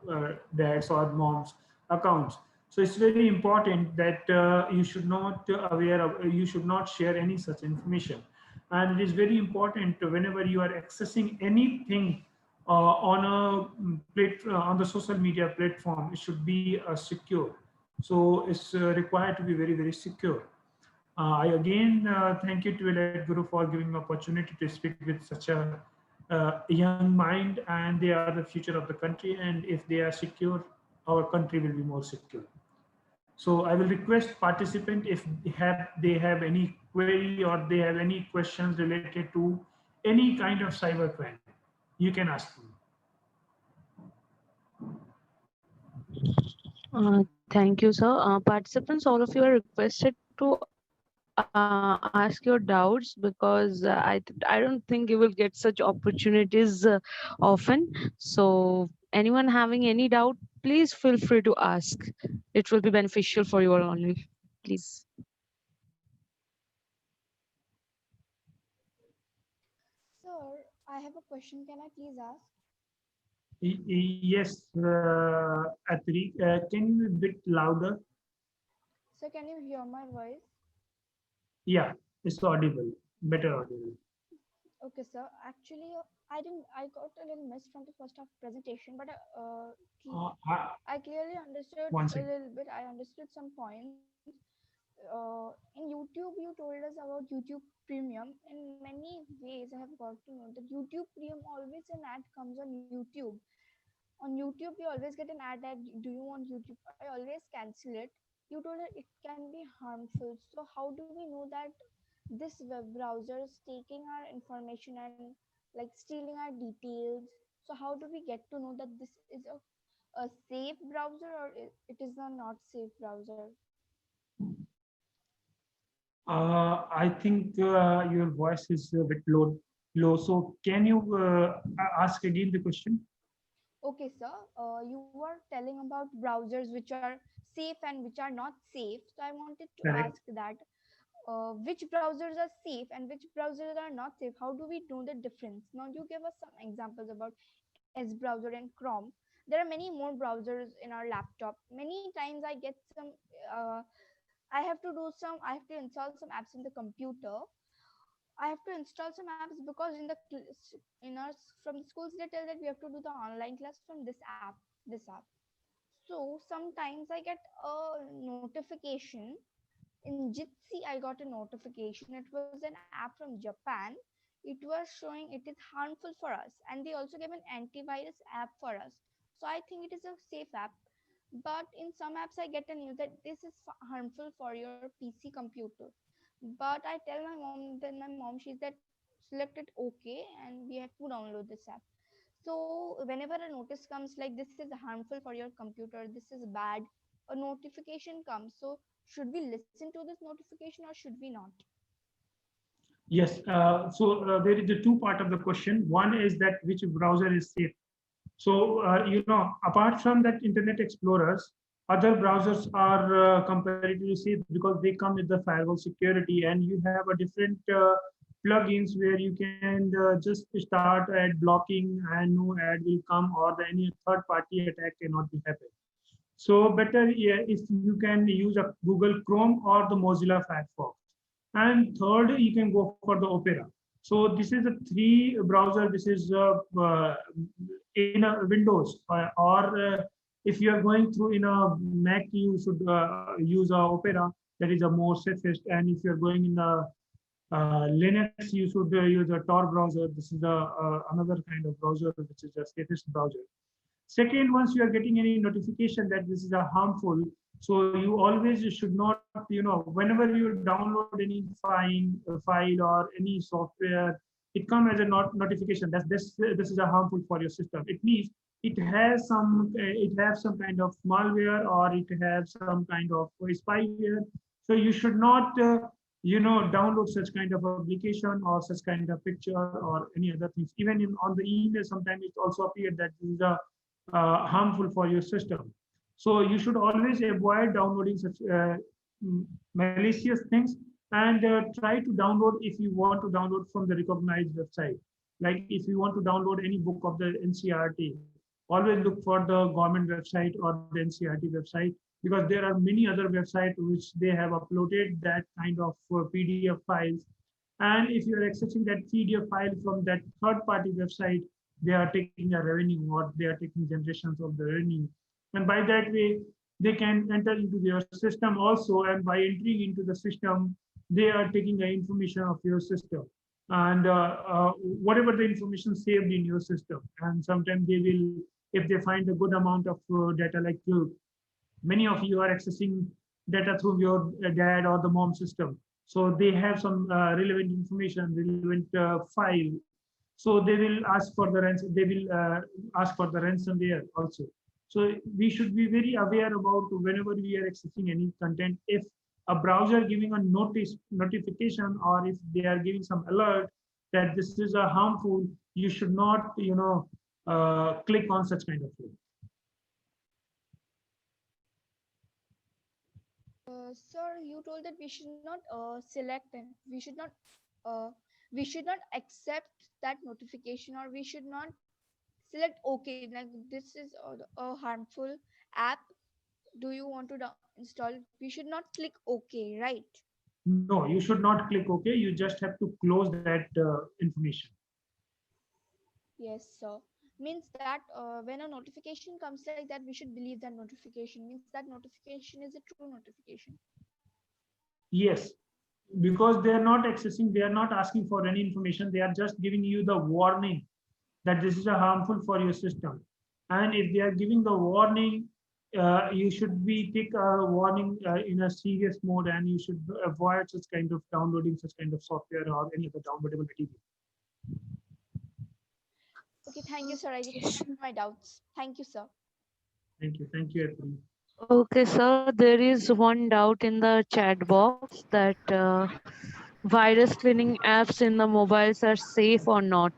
dad's or mom's accounts. So it's very important that you should not aware of, you should not share any such information. And it is very important whenever you are accessing anything on the social media platform, it should be secure. So it's required to be very secure. I again thank you to Elite Guru for giving me opportunity to speak with such a young mind, and they are the future of the country. And if they are secure, our country will be more secure. So I will request participant, if they have any query or they have any questions related to any kind of cyber crime, you can ask me. Thank you, sir. Participants, all of you are requested to ask your doubts, because I don't think you will get such opportunities often. So, anyone having any doubt, please feel free to ask. It will be beneficial for you all only. Please. Sir, I have a question. Can I please ask? Yes, Atri, can you be a bit louder? Sir, can you hear my voice? Yeah, it's audible, better audible. Okay, sir. Actually, I got a little missed from the first half presentation, but I clearly understood One a second. little bit. I understood some points. In YouTube, you told us about YouTube Premium. In many ways, I have got to know that YouTube Premium always an ad comes on YouTube. On YouTube, we always get an ad that do you want YouTube? I always cancel it. You told that it can be harmful. So how do we know that this web browser is taking our information and like stealing our details? So how do we get to know that this is a safe browser or it is a not safe browser? I think your voice is a bit low. So can you ask again the question? Okay, sir. You were telling about browsers which are safe and which are not safe. So I wanted to ask Correct. that which browsers are safe and which browsers are not safe. How do we know the difference? Now you give us some examples about S browser and Chrome. There are many more browsers in our laptop. Many times I get some I have to install some apps in the computer. I have to install some apps because in our from the schools they tell that we have to do the online class from this app. So sometimes I get a notification In Jitsi, I got a notification. It was an app from Japan. It was showing it is harmful for us, and they also gave an antivirus app for us. So I think it is a safe app. But in some apps, I get a news that this is harmful for your PC computer. But I tell my mom, then my mom, she's that selected OK, and we have to download this app. So whenever a notice comes like this is harmful for your computer, this is bad, a notification comes. So should we listen to this notification or should we not? Yes. There is the two part of the question. One is that which browser is safe. So apart from that, Internet Explorers, other browsers are comparatively safe because they come with the firewall security, and you have a different plugins where you can just start ad blocking, and no ad will come, or any third party attack cannot be happen. So better, yeah, if you can use a Google Chrome or the Mozilla Firefox. And third, you can go for the Opera. So this is the three browser. This is in a Windows, or if you are going through in a Mac, you should use a Opera. That is a more safest. And if you are going in a Linux, you should use a Tor browser. This is another kind of browser, which is the safest browser. Second, once you are getting any notification that this is a harmful, so you always should not, whenever you download any file or any software, it comes as a notification that this is a harmful for your system. It means it has some kind of malware, or it has some kind of spyware. So you should not download such kind of application or such kind of picture or any other things. Even on the email, sometimes it also appeared that this is a harmful for your system. So you should always avoid downloading such malicious things, and try to download if you want to download from the recognized website. Like if you want to download any book of the NCRT, always look for the government website or the NCRT website, because there are many other websites which they have uploaded that kind of PDF files. And if you are accessing that PDF file from that third party website, they are taking a revenue, or they are taking generations of the revenue. And by that way, they can enter into their system also. And by entering into the system, they are taking the information of your system. And whatever the information saved in your system. And sometimes they will, if they find a good amount of data, like many of you are accessing data through your dad or the mom system. So they have some relevant information, relevant file. So they will ask for the ransom. They will ask for the ransomware also. So we should be very aware about whenever we are accessing any content. If a browser giving a notification, or if they are giving some alert that this is a harmful, you should not click on such kind of thing. Sir, you told that we should not select and uh, we should not accept that notification, or we should not select OK. Like this is a harmful app. Do you want to install it? We should not click OK, right? No, you should not click OK. You just have to close that information. Yes, sir. Means that when a notification comes like that, we should believe that notification. Means that notification is a true notification. Yes, because they are not accessing, they are not asking for any information. They are just giving you the warning that this is a harmful for your system. And if they are giving the warning, you should be take a warning in a serious mode, and you should avoid such kind of downloading such kind of software or any other downloadable material. Okay, thank you, sir. I just cleared my doubts. Thank you, sir. Thank you, Anthony. Okay, sir, there is one doubt in the chat box that virus cleaning apps in the mobiles are safe or not.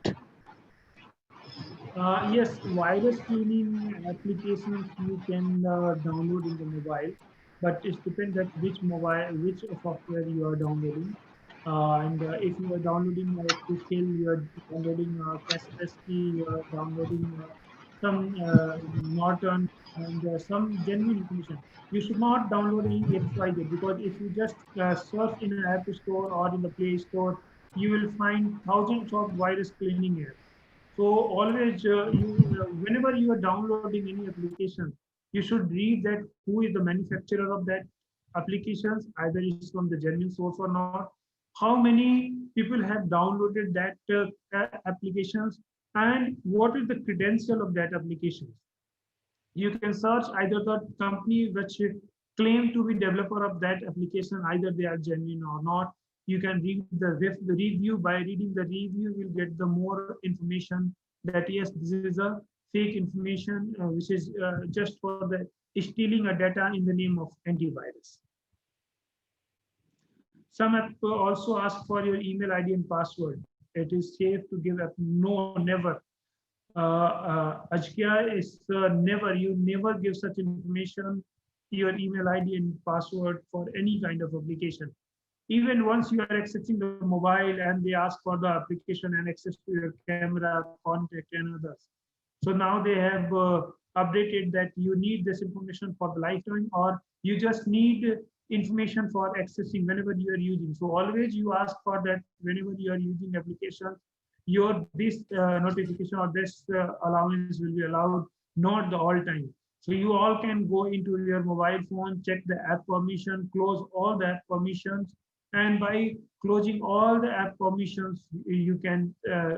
Yes, virus cleaning applications you can download in the mobile, but it depends that which software you are downloading. And if you are downloading Quill, you are downloading Kaspersky, you are downloading some Norton, and some genuine information. You should not download any XYZ, because if you just search in an App Store or in the Play Store, you will find thousands of virus cleaning apps. So always, whenever you are downloading any application, you should read that who is the manufacturer of that, applications, either it's from the genuine source or not, how many people have downloaded that applications, and what is the credential of that application. You can search either the company which claim to be developer of that application, either they are genuine or not. You can read the review. By reading the review, you'll get the more information that yes, this is a fake information, which is just for the stealing a data in the name of antivirus. Some app also ask for your email ID and password. It is safe to give up. No, never. Ajkia is never, you never give such information, your email ID and password for any kind of application. Even once you are accessing the mobile and they ask for the application and access to your camera, contact and others. So now they have updated that you need this information for the lifetime, or you just need information for accessing whenever you are using. So always you ask for that whenever you are using applications, your this notification or this allowance will be allowed, not the all time. So you all can go into your mobile phone, check the app permission, close all the app permissions, and by closing all the app permissions, you can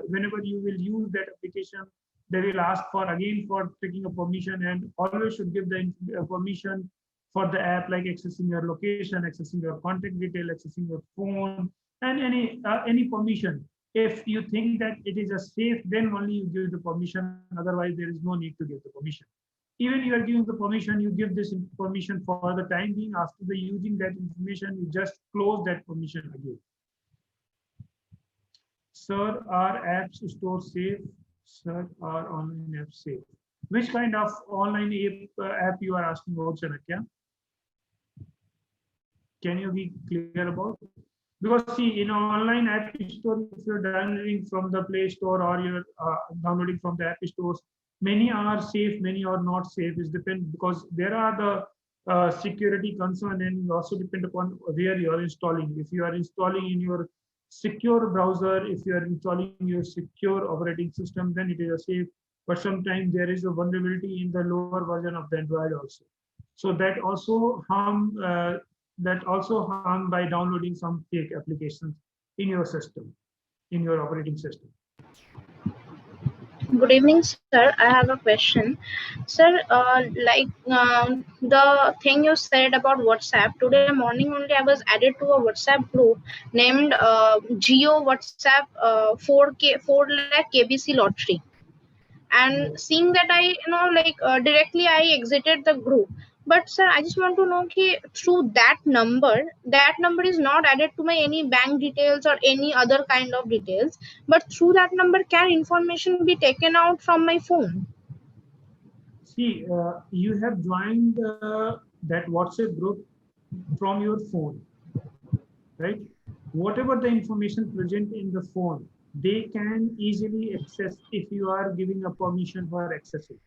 whenever you will use that application, they will ask for again for taking a permission, and always should give the permission for the app, like accessing your location, accessing your contact detail, accessing your phone, and any permission. If you think that it is a safe, then only you give the permission. Otherwise, there is no need to give the permission. Even you are giving the permission, you give this permission for the time being. After the using that information, you just close that permission again. Sir, are apps store safe? Sir, are online apps safe? Which kind of online app you are asking about, Chanakya? Can you be clear about? Because see, in online app store, if you're downloading from the Play Store or you're downloading from the app stores, many are safe, many are not safe. It depends, because there are the security concern, and also depend upon where you are installing. If you are installing in your secure browser, if you are installing your secure operating system, then it is a safe. But sometimes there is a vulnerability in the lower version of the Android also. So that also harm by downloading some fake applications in your system, in your operating system. Good evening, sir. I have a question. Sir, the thing you said about WhatsApp, today morning only I was added to a WhatsApp group named Geo WhatsApp 4 lakh KBC lottery. And seeing that, I directly I exited the group. But sir, I just want to know through that number is not added to my any bank details or any other kind of details, but through that number can information be taken out from my phone? See, you have joined that WhatsApp group from your phone, right? Whatever the information present in the phone, they can easily access if you are giving a permission for accessing.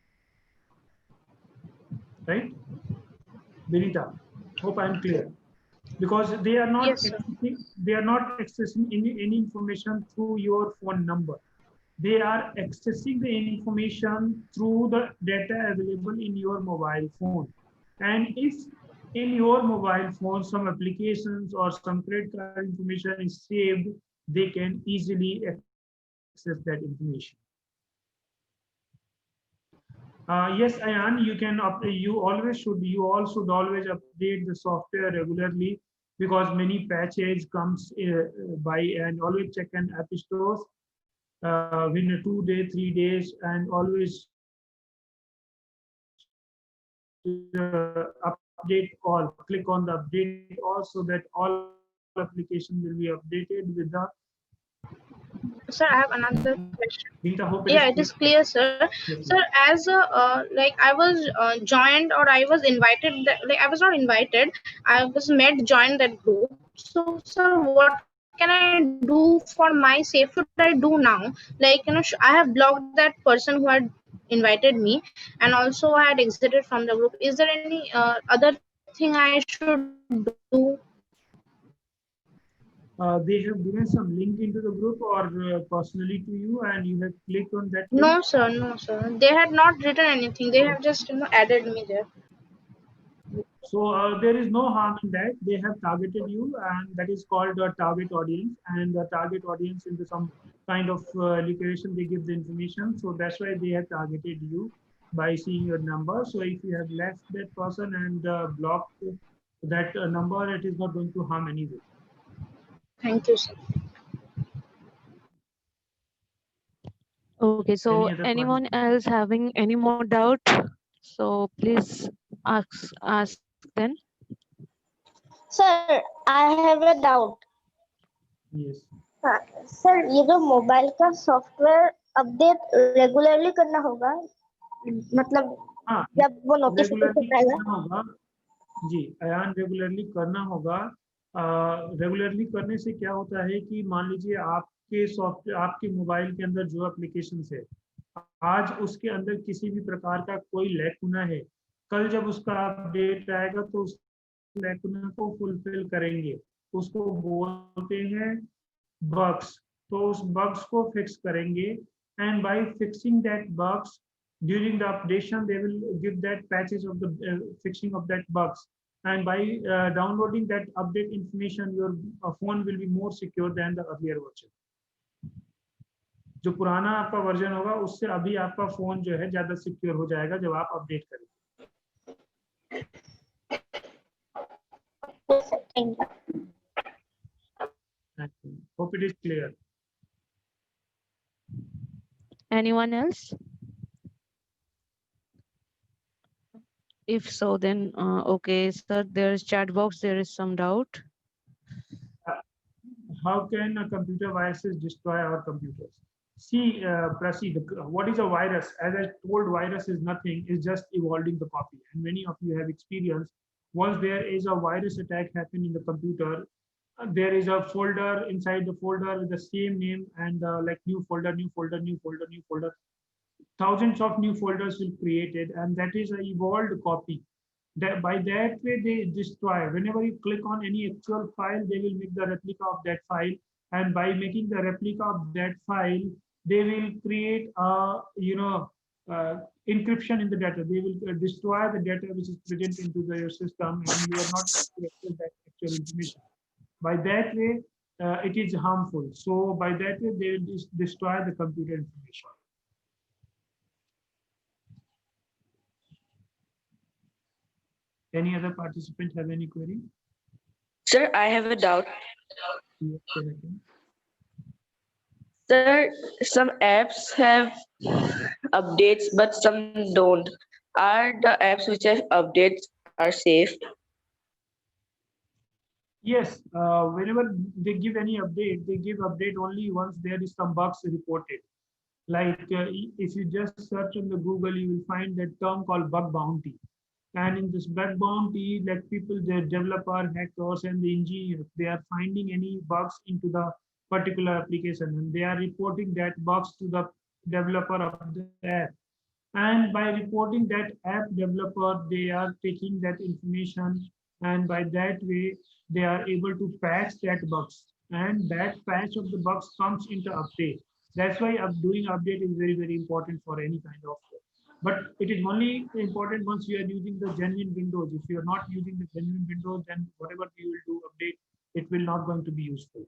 Right? Benita, hope I am clear. Because they are not Yes, sir. accessing any information through your phone number. They are accessing the information through the data available in your mobile phone. And if in your mobile phone some applications or some credit card information is saved, they can easily access that information. Yes, Ayan, you can you all should always update the software regularly, because many patches comes by, and always check an app stores within 2 days, 3 days, and always update all. Click on the update all, so that all application will be updated with the. Sir, I have another question. Vinta, hope it is Yeah, clear. it is clear, sir. Yes, Sir, as I was joined, or I was invited, I was not invited, I was made join that group. So sir, what can I do for my safe? Should I do now? I have blocked that person who had invited me, and also I had exited from the group. Is there any other thing I should do? they have given some link into the group or personally to you, and you have clicked on that link. No, sir. No, sir. They had not written anything. They have just added me there. So there is no harm in that. They have targeted you, and that is called a target audience. And the target audience into some kind of location, they give the information. So that's why they have targeted you by seeing your number. So if you have left that person and blocked that number, it is not going to harm anyway. Thank you, sir. Okay, so Any other anyone participant? else having any more doubt? So please ask then. Sir I have a doubt Yes. Sir ये जो mobile का software update regularly करना होगा मतलब हाँ, जब वो regularly notification आएगा करना होगा जी। अयान, रेगुलरली करना होगा। रेगुलरली करने से क्या होता है कि मान लीजिए आपके सॉफ्टवेयर, आपके मोबाइल के अंदर जो एप्लीकेशन है, आज उसके अंदर किसी भी प्रकार का कोई लैकुना है, कल जब उसका अपडेट आएगा तो उस लैकुना को फुलफिल करेंगे। उसको बोलते हैं बग्स। तो उस बग्स को फिक्स करेंगे, and bye fixing that bugs during the updation they will give that patches of the fixing of that bugs, and by downloading that update information your phone will be more secure than the earlier version. जो पुराना आपका version होगा उससे अभी आपका phone जो है ज्यादा सिक्योर हो जाएगा जब आप अपडेट करेंगे। Hope it is clear. Anyone else? If so, then okay, sir. There is chat box. There is some doubt. How can a computer viruses destroy our computers? See, Prasi, what is a virus? As I told, virus is nothing, it's just evolving the copy. And many of you have experienced, once there is a virus attack happen in the computer, there is a folder inside the folder with the same name, and like new folder, new folder, new folder, new folder. Thousands of new folders will created, and that is an evolved copy. That by that way they destroy. Whenever you click on any actual file, they will make the replica of that file, and by making the replica of that file, they will create a encryption in the data. They will destroy the data which is present into your system, and you are not able to access that actual information. By that way, it is harmful. So by that way, they will destroy the computer information. Any other participant have any query? Sir, I have a doubt. Yes, Sir, some apps have updates, but some don't. Are the apps which have updates are safe? Yes, whenever they give any update, they give update only once there is some bugs reported. Like if you just search on the Google, you will find that term called bug bounty. And in this bug bounty, like people, the developer, hackers, and the engineers, they are finding any bugs into the particular application, and they are reporting that bugs to the developer of the app. And by reporting that app developer, they are taking that information, and by that way, they are able to patch that bugs. And that patch of the bugs comes into update. That's why doing update is very, very important for any kind of. But it is only important once you are using the genuine Windows. If you are not using the genuine Windows, then whatever you will do update, it will not going to be useful.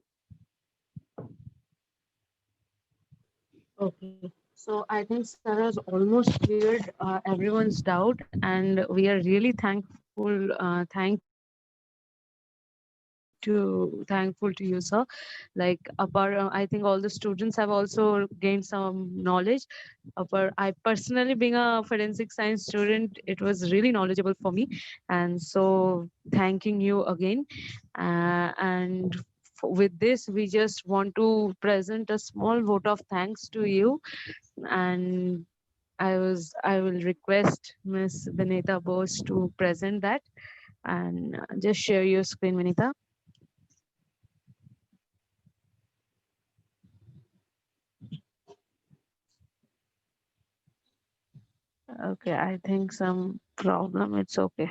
Okay. So I think Sarah has almost cleared everyone's doubt, and we are really thankful. Thankful to you, sir. Like apart, I think all the students have also gained some knowledge. I personally, being a forensic science student, it was really knowledgeable for me, and so thanking you again. And with this, we just want to present a small vote of thanks to you, and I will request Miss Vinita Bose to present that, and just share your screen, Vinita. Okay, I think some problem. It's okay.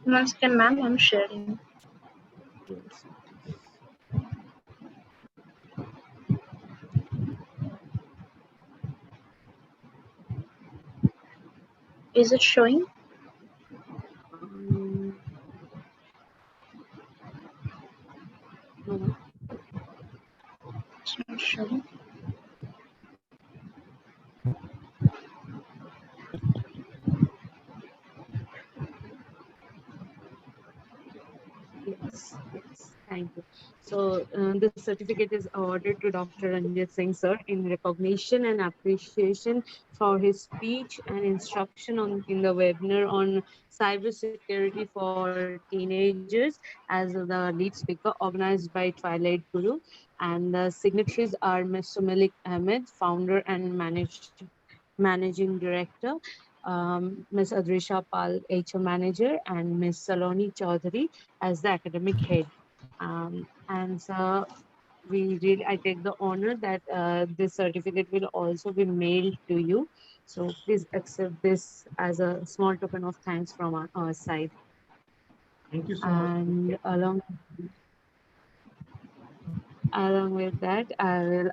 Once again, ma'am, I'm sharing. Yes. Is it showing? No. It's not showing. Yes, thank you. So, the certificate is awarded to Dr. Ranjeet Singh, sir, in recognition and appreciation for his speech and instruction in the webinar on cybersecurity for teenagers as the lead speaker, organized by Twilight Guru. And the signatories are Mr. Malik Ahmed, founder and managing director, Ms. Adrisha Pal, HR manager, and Ms. Saloni Chaudhary as the academic head. And so I take the honor that this certificate will also be mailed to you. So please accept this as a small token of thanks from our side. Thank you so much. And along with that, I will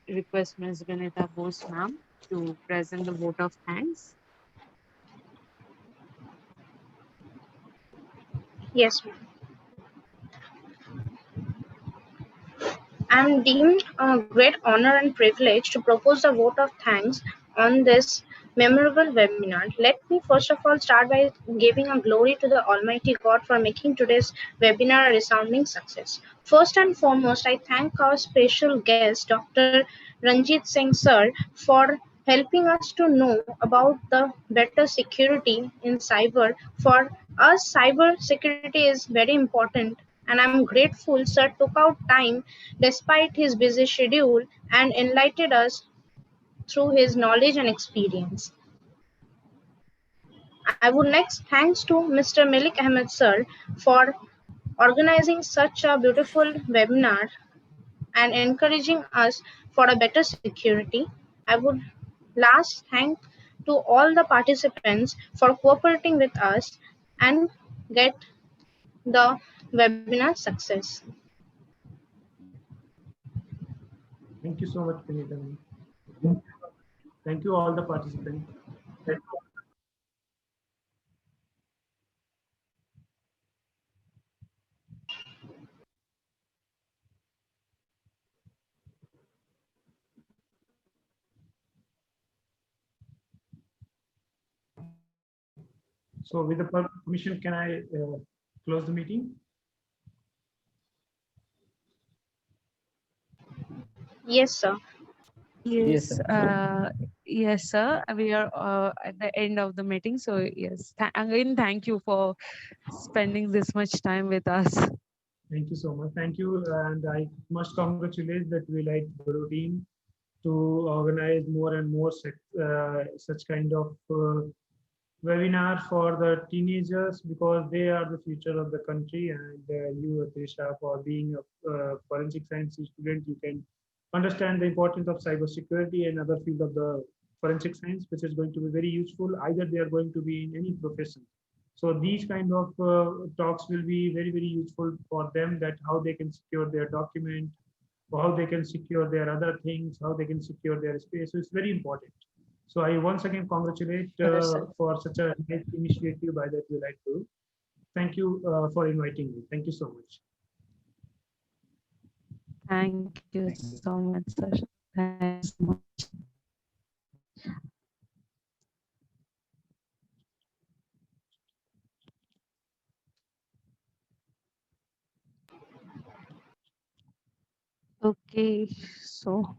request Ms. Ganita Bose ma'am to present the vote of thanks. Yes, ma'am. I am deemed a great honor and privilege to propose a vote of thanks on this memorable webinar. Let me first of all start by giving a glory to the Almighty God for making today's webinar a resounding success. First and foremost, I thank our special guest, Dr. Ranjeet Singh sir, for helping us to know about the better security in cyber. For us, cyber security is very important, and I'm grateful sir took out time despite his busy schedule and enlightened us through his knowledge and experience. I would next thanks to Mr. Malik Ahmed sir for organizing such a beautiful webinar and encouraging us for a better security. I would last thank to all the participants for cooperating with us and get the webinar success. Thank you so much, Vinita. Thank you all the participants. So with the permission, can I close the meeting? Yes, sir. Yes, Yes, sir. yes, sir. We are at the end of the meeting. So, yes, again, thank you for spending this much time with us. Thank you so much. Thank you. And I must congratulate the Twilight Guru team to organize more and more such kind of webinar for the teenagers, because they are the future of the country. And you, Trisha, for being a forensic science student, you can understand the importance of cybersecurity and other field of the forensic science, which is going to be very useful. Either they are going to be in any profession. So these kind of talks will be very, very useful for them, that how they can secure their document, or how they can secure their other things, how they can secure their space. So it's very important. So I once again congratulate Yes, sir. for such a nice initiative by the Twilight Group. Thank you for inviting me. Thank you so much. Thank you so much, sir. Thank you so much. Okay, so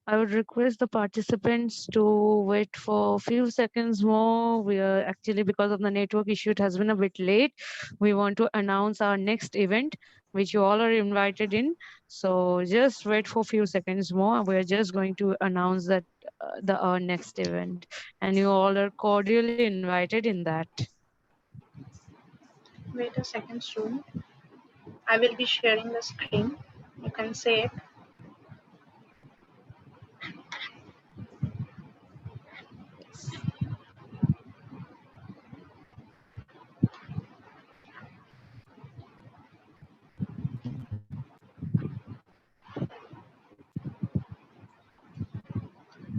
I would request the participants to wait for a few seconds more. We are actually, because of the network issue, it has been a bit late. We want to announce our next event, which you all are invited in. So just wait for a few seconds more. We're just going to announce that our next event, and you all are cordially invited in that. Wait a second, student. I will be sharing the screen. You can say it.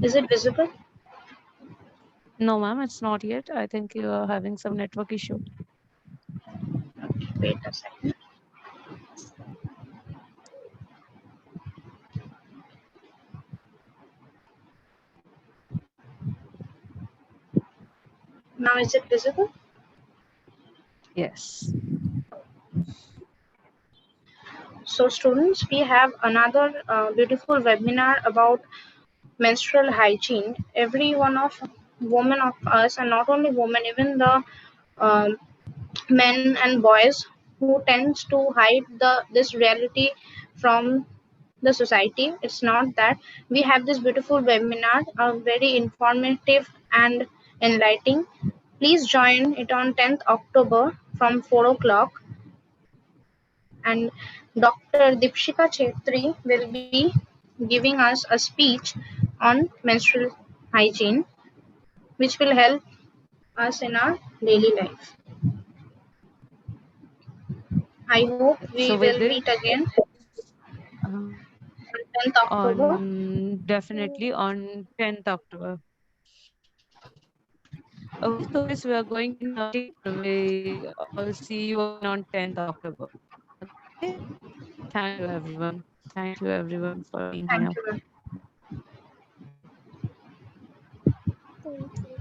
Is it visible? No, ma'am, it's not yet. I think you are having some network issue. Wait a second. Now is it visible? Yes. So students, we have another beautiful webinar about menstrual hygiene. Every one of women of us, and not only women, even the um, men and boys who tends to hide this reality from the society. It's not that we have this beautiful webinar, very informative and enlightening. Please join it on 10th October from 4 o'clock. And Dr. Dipshika Chetri will be giving us a speech on menstrual hygiene, which will help us in our daily life. I hope we So with will this, meet again uh, on 10th October. on definitely on 10th October. Okay, so guys, we are going in a team. We see you again on 10th October. Okay. Thank you, everyone. Thank you, everyone, for being Thank here. you. Thank you.